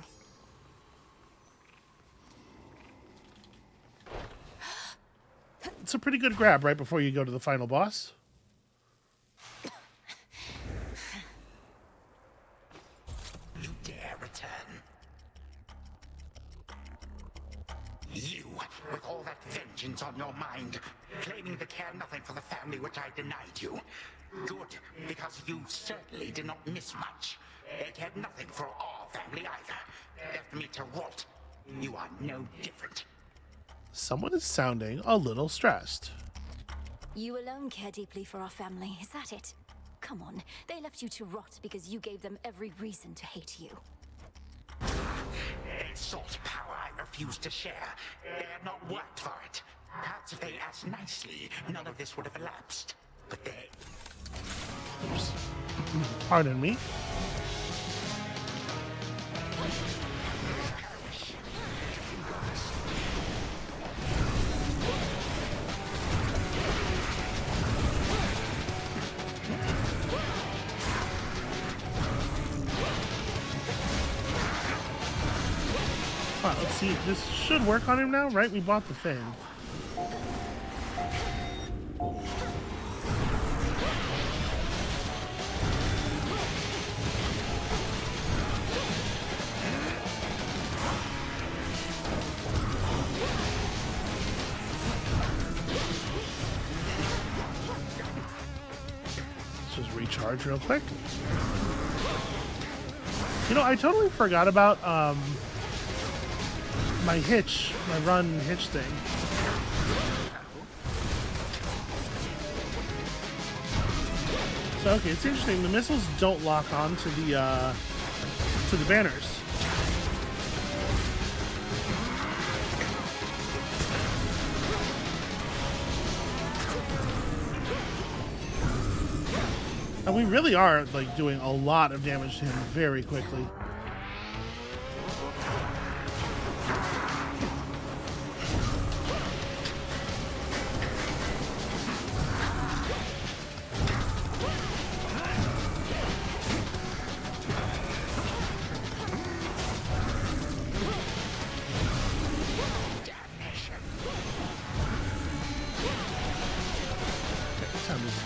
It's a pretty good grab right before you go to the final boss. You dare return? You, with all that vengeance on your mind, claiming to care nothing for the family which I denied you. Good, because you certainly did not miss much. They cared nothing for our family either. Left me to rot. You are no different. Someone is sounding a little stressed. You alone care deeply for our family, is that it? Come on, they left you to rot because you gave them every reason to hate you. They sought power I refused to share. They had not worked for it. Perhaps if they asked nicely, none of this would have elapsed. But they... Oops. Pardon me. Wow, let's see. This should work on him now, right? We bought the thing. Let's just recharge real quick. You know, I totally forgot about my run hitch thing. So okay, it's interesting. The missiles don't lock on to the banners. And we really are like doing a lot of damage to him very quickly.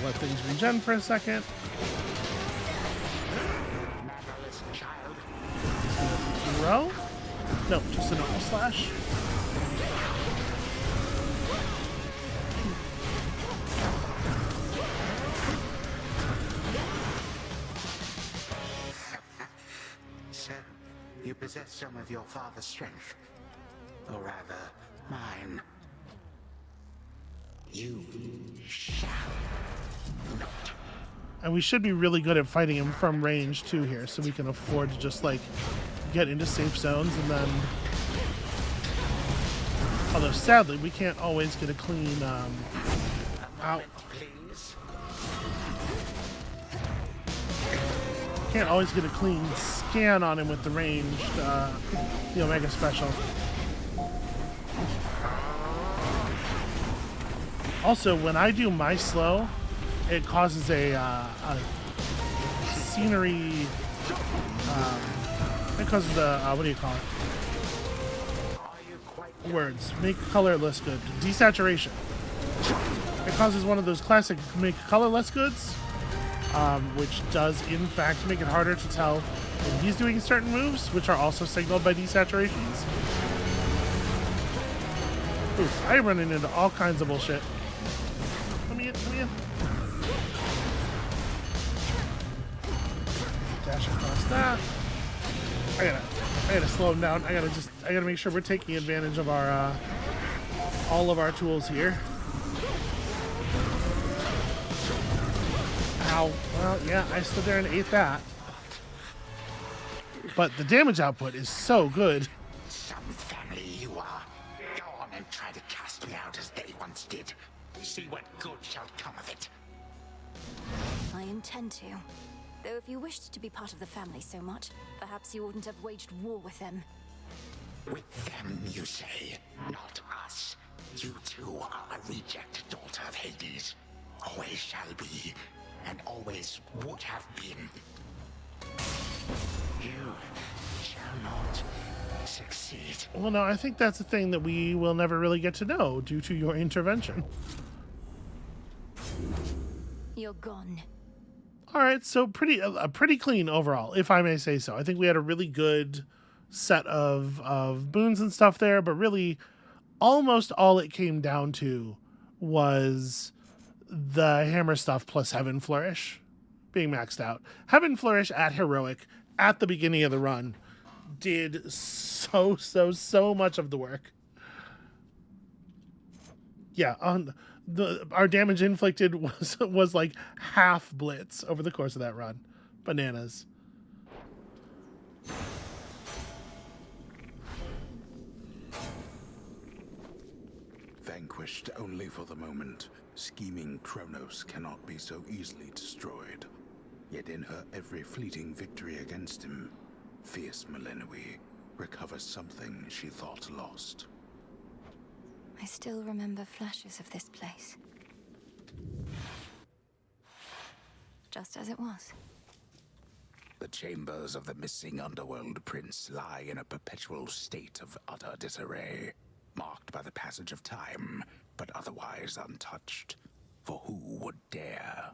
let things regen for a second. Mannerless child. Throw? No, just a normal slash. So, you possess some of your father's strength. Or rather, mine. You shall not. And we should be really good at fighting him from range too here, so we can afford to just like get into safe zones and then. Although sadly, we can't always get a clean out. Can't always get a clean scan on him with the ranged, the Omega Special. Also, when I do my slow, it causes a scenery. It causes a what do you call it? Words. Make color less good. Desaturation. It causes one of those classic make color less goods, which does in fact make it harder to tell when he's doing certain moves, which are also signaled by desaturations. Oof, I'm running into all kinds of bullshit. Let me in, let me in. Dash across that. I gotta slow him down. I gotta make sure we're taking advantage of our all of our tools here. Ow. Well, yeah, I stood there and ate that. But the damage output is so good. Some family you are. Go on and try to cast me out as they once did. See what good shall come of it. I intend to. Though if you wished to be part of the family so much, perhaps you wouldn't have waged war with them. With them, you say, not us. You too are a reject daughter of Hades. Always shall be, and always would have been. You shall not succeed. Well, no, I think that's a thing that we will never really get to know due to your intervention. You're gone. All right, so pretty clean overall, if I may say so. I think we had a really good set of boons and stuff there, but really almost all it came down to was the hammer stuff plus Heaven Flourish being maxed out. Heaven Flourish at Heroic at the beginning of the run did so much of the work. Yeah, our damage inflicted was like half blitz over the course of that run. Bananas. Vanquished only for the moment, scheming Chronos cannot be so easily destroyed. Yet in her every fleeting victory against him, fierce Melenui recovers something she thought lost. I still remember flashes of this place. Just as it was. The chambers of the missing Underworld Prince lie in a perpetual state of utter disarray, marked by the passage of time, but otherwise untouched. For who would dare?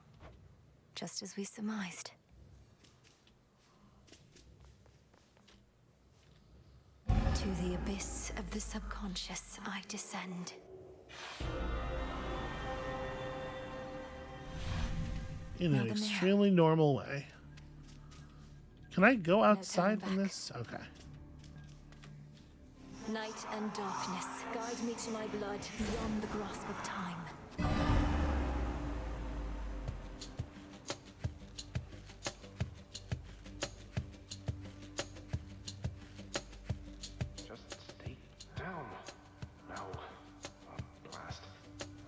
Just as we surmised. To the abyss of the subconscious I descend. In an extremely normal way. Can I go outside in this? Okay. Night and darkness, guide me to my blood beyond the grasp of time. Just stay down. No. Oh, blast.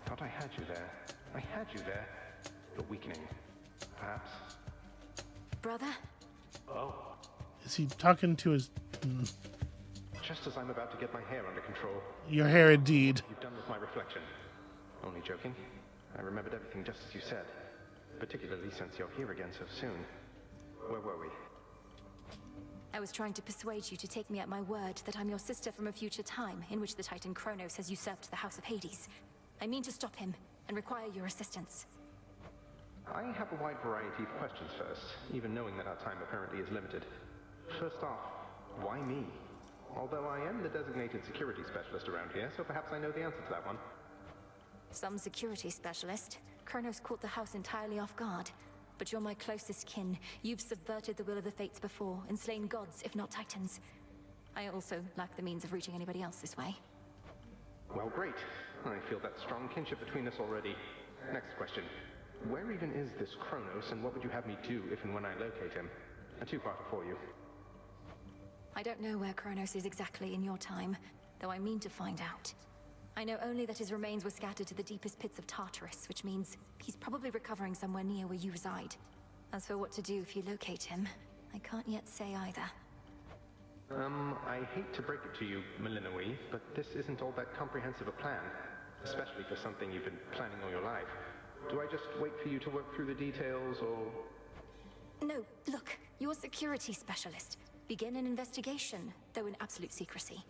Thought I had you there. I had you there. You're weakening. Perhaps. Brother? Oh. Is he talking to his... Just as I'm about to get my hair under control. Your hair, indeed. You've done with my reflection. Only joking. I remembered everything just as you said. Particularly since you're here again so soon. Where were we? I was trying to persuade you to take me at my word that I'm your sister from a future time in which the Titan Chronos has usurped the House of Hades. I mean to stop him and require your assistance. I have a wide variety of questions first, even knowing that our time apparently is limited. First off, why me? Although I am the designated security specialist around here, so perhaps I know the answer to that one. Some security specialist. Chronos caught the house entirely off guard. But you're my closest kin. You've subverted the will of the fates before, and slain gods, if not titans. I also lack the means of reaching anybody else this way. Well, great. I feel that strong kinship between us already. Next question. Where even is this Chronos, and what would you have me do if and when I locate him? A two-parter for you. I don't know where Chronos is exactly in your time, though I mean to find out. I know only that his remains were scattered to the deepest pits of Tartarus, which means he's probably recovering somewhere near where you reside. As for what to do if you locate him, I can't yet say either. I hate to break it to you, Milinoe, but this isn't all that comprehensive a plan. Especially for something you've been planning all your life. Do I just wait for you to work through the details, or...? No, look, you're a security specialist. Begin an investigation, though in absolute secrecy.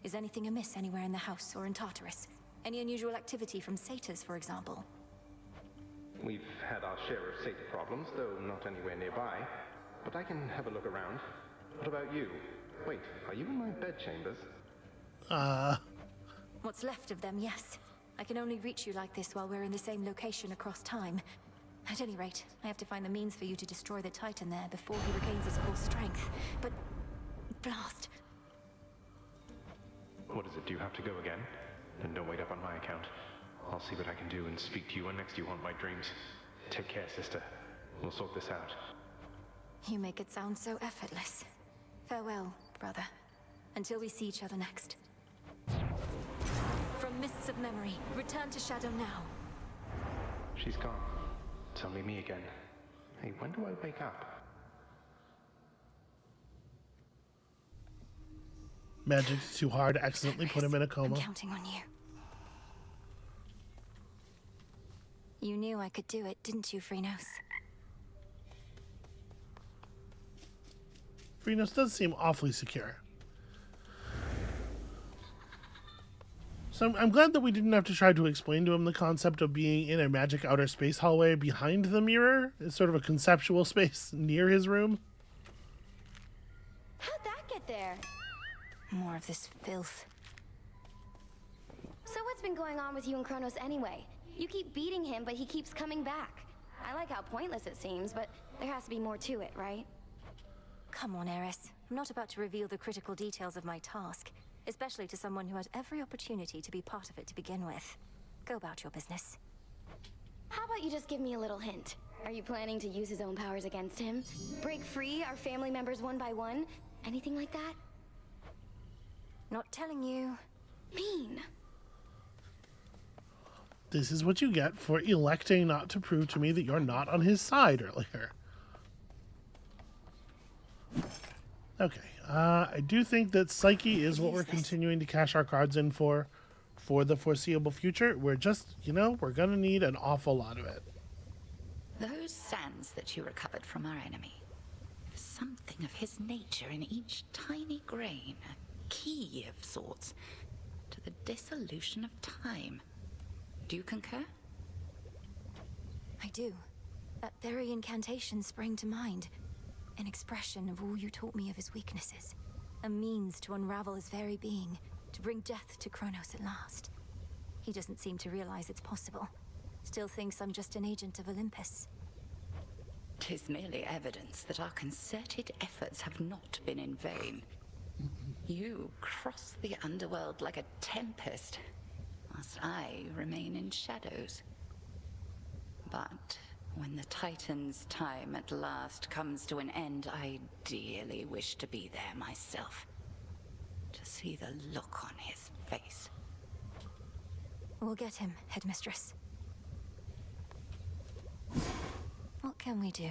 Is anything amiss anywhere in the house or in Tartarus? Any unusual activity from satyrs, for example? We've had our share of satyr problems, though not anywhere nearby. But I can have a look around. What about you? Wait, are you in my bedchambers? What's left of them, yes. I can only reach you like this while we're in the same location across time. At any rate, I have to find the means for you to destroy the Titan there before he regains his full strength. But... blast! What is it? Do you have to go again? Then don't wait up on my account. I'll see what I can do and speak to you when next you haunt my dreams. Take care, sister. We'll sort this out. You make it sound so effortless. Farewell, brother. Until we see each other next. From mists of memory, return to Shadow now. She's gone. It's only me again. Hey, when do I wake up? Magic's too hard to accidentally put him in a coma. I'm counting on you. You knew I could do it, didn't you, Chronos? Chronos does seem awfully secure. So I'm glad that we didn't have to try to explain to him the concept of being in a magic outer space hallway behind the mirror. It's sort of a conceptual space near his room. How'd that get there? More of this filth. So what's been going on with you and Chronos anyway? You keep beating him, but he keeps coming back. I like how pointless it seems, but there has to be more to it, right? Come on, Eris. I'm not about to reveal the critical details of my task, especially to someone who had every opportunity to be part of it to begin with. Go about your business. How about you just give me a little hint? Are you planning to use his own powers against him? Break free our family members one by one? Anything like that? Not telling you. Mean. This is what you get for electing not to prove to me that you're not on his side earlier. Okay, I do think that Psyche is what we're continuing to cash our cards in for the foreseeable future. We're just, we're going to need an awful lot of it. Those sands that you recovered from our enemy. Something of his nature in each tiny grain. A key of sorts to the dissolution of time. Do you concur? I do. That very incantation sprang to mind. An expression of all you taught me of his weaknesses. A means to unravel his very being, to bring death to Chronos at last. He doesn't seem to realize it's possible. Still thinks I'm just an agent of Olympus. 'Tis merely evidence that our concerted efforts have not been in vain. You cross the underworld like a tempest, whilst I remain in shadows. But when the Titan's time at last comes to an end, I dearly wish to be there myself. To see the look on his face. We'll get him, Headmistress. What can we do?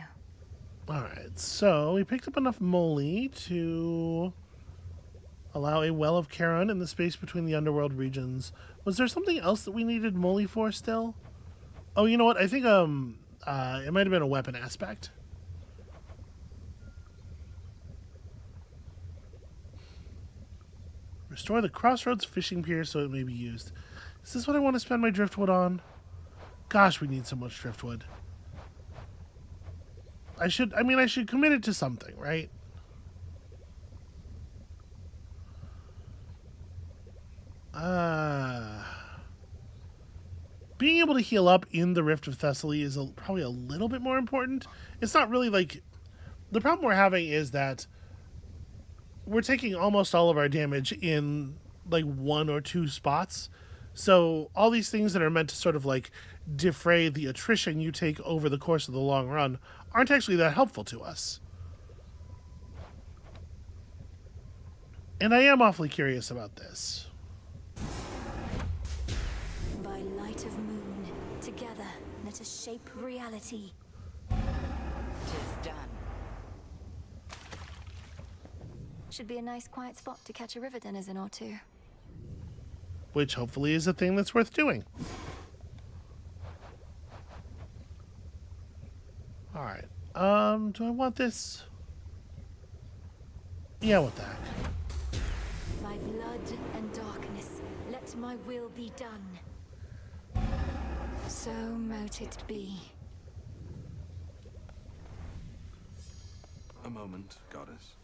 Alright, so we picked up enough moly to allow a well of Charon in the space between the Underworld regions. Was there something else that we needed moly for still? Oh, you know what? I think it might have been a weapon aspect. Restore the Crossroads fishing pier so it may be used. Is this what I want to spend my driftwood on? Gosh, we need so much driftwood. I should commit it to something, right? Being able to heal up in the Rift of Thessaly is probably a little bit more important. It's not really like... The problem we're having is that we're taking almost all of our damage in like 1 or 2 spots. So all these things that are meant to sort of like defray the attrition you take over the course of the long run aren't actually that helpful to us. And I am awfully curious about this. By light of moon, together, let us shape reality. Tis done. Should be a nice quiet spot to catch a river denizen or two. Which hopefully is a thing that's worth doing. Alright. Do I want this? Yeah, I want that. By blood and darkness, let my will be done. So mote it be. A moment, goddess.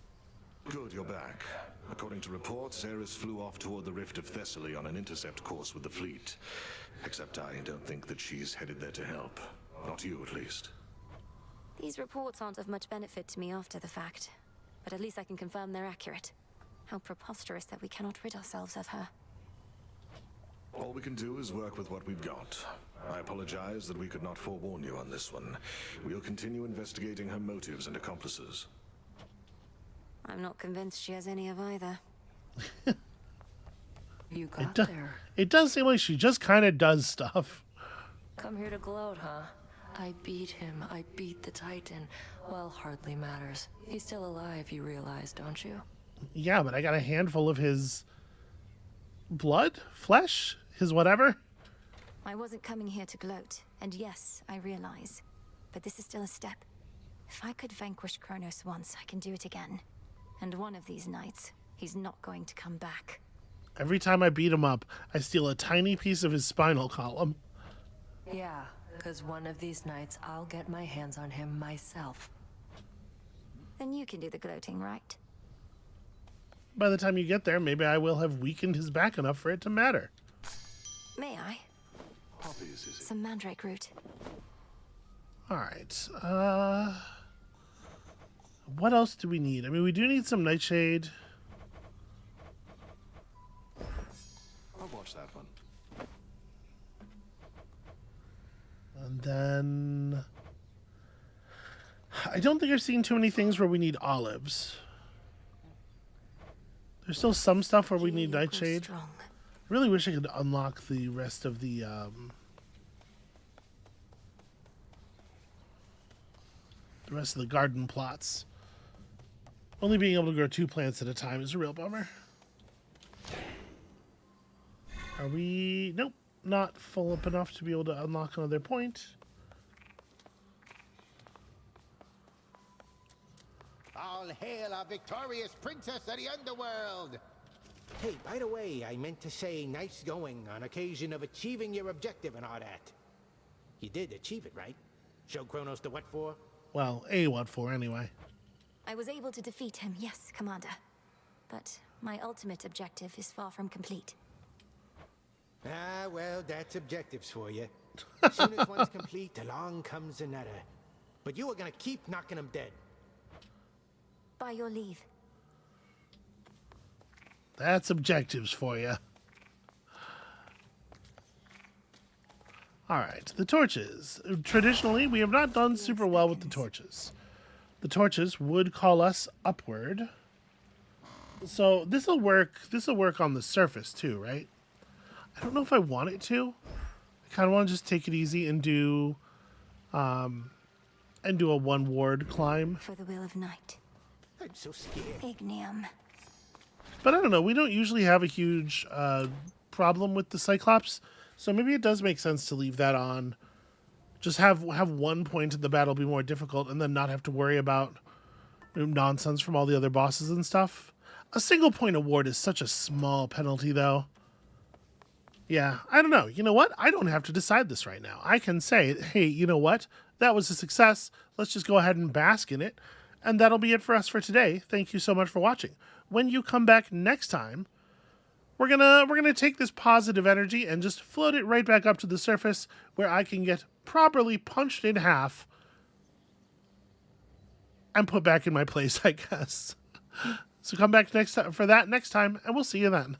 Good, you're back. According to reports, Ares flew off toward the Rift of Thessaly on an intercept course with the fleet. Except I don't think that she's headed there to help. Not you, at least. These reports aren't of much benefit to me after the fact, but at least I can confirm they're accurate. How preposterous that we cannot rid ourselves of her. All we can do is work with what we've got. I apologize that we could not forewarn you on this one. We'll continue investigating her motives and accomplices. I'm not convinced she has any of either. You got there. It does seem like she just kind of does stuff. Come here to gloat, huh? I beat him. I beat the Titan. Well, hardly matters. He's still alive, you realize, don't you? Yeah, but I got a handful of his blood, flesh, his whatever. I wasn't coming here to gloat, and yes, I realize. But this is still a step. If I could vanquish Chronos once, I can do it again. And one of these nights, he's not going to come back. Every time I beat him up, I steal a tiny piece of his spinal column. Yeah, because one of these nights I'll get my hands on him myself. Then you can do the gloating, right? By the time you get there, maybe I will have weakened his back enough for it to matter. May I? Poppies, is it? Some mandrake root. Alright, what else do we need? I mean, we do need some nightshade. I'll watch that one. And then... I don't think I've seen too many things where we need olives. There's still some stuff where we need nightshade. I really wish I could unlock the rest of the garden plots. Only being able to grow 2 plants at a time is a real bummer. Are we... Nope. Not full up enough to be able to unlock another point. All hail our victorious princess of the Underworld! Hey, by the way, I meant to say nice going on occasion of achieving your objective and all that. You did achieve it, right? Show Chronos the what for? Well, a what for, anyway. I was able to defeat him, yes, Commander. But my ultimate objective is far from complete. Ah, well, that's objectives for you. As soon as one's complete, along comes another. But you are gonna keep knocking them dead. By your leave. That's objectives for you. Alright, the torches. Traditionally, we have not done super well with the torches. The torches would call us upward. So this'll work on the surface too, right? I don't know if I want it to. I kind of want to just take it easy and do a 1 ward climb. For the will of night. I'm so scared. Ignium. But I don't know. We don't usually have a huge problem with the Cyclops, so maybe it does make sense to leave that on. Just have 1 point in the battle be more difficult, and then not have to worry about nonsense from all the other bosses and stuff. A single point award is such a small penalty, though. Yeah, I don't know. You know what? I don't have to decide this right now. I can say, hey, you know what? that was a success. Let's just go ahead and bask in it. And that'll be it for us for today. Thank you so much for watching. When you come back next time, we're gonna take this positive energy and just float it right back up to the surface where I can get properly punched in half and put back in my place, I guess. So come back next time for that next time, and we'll see you then.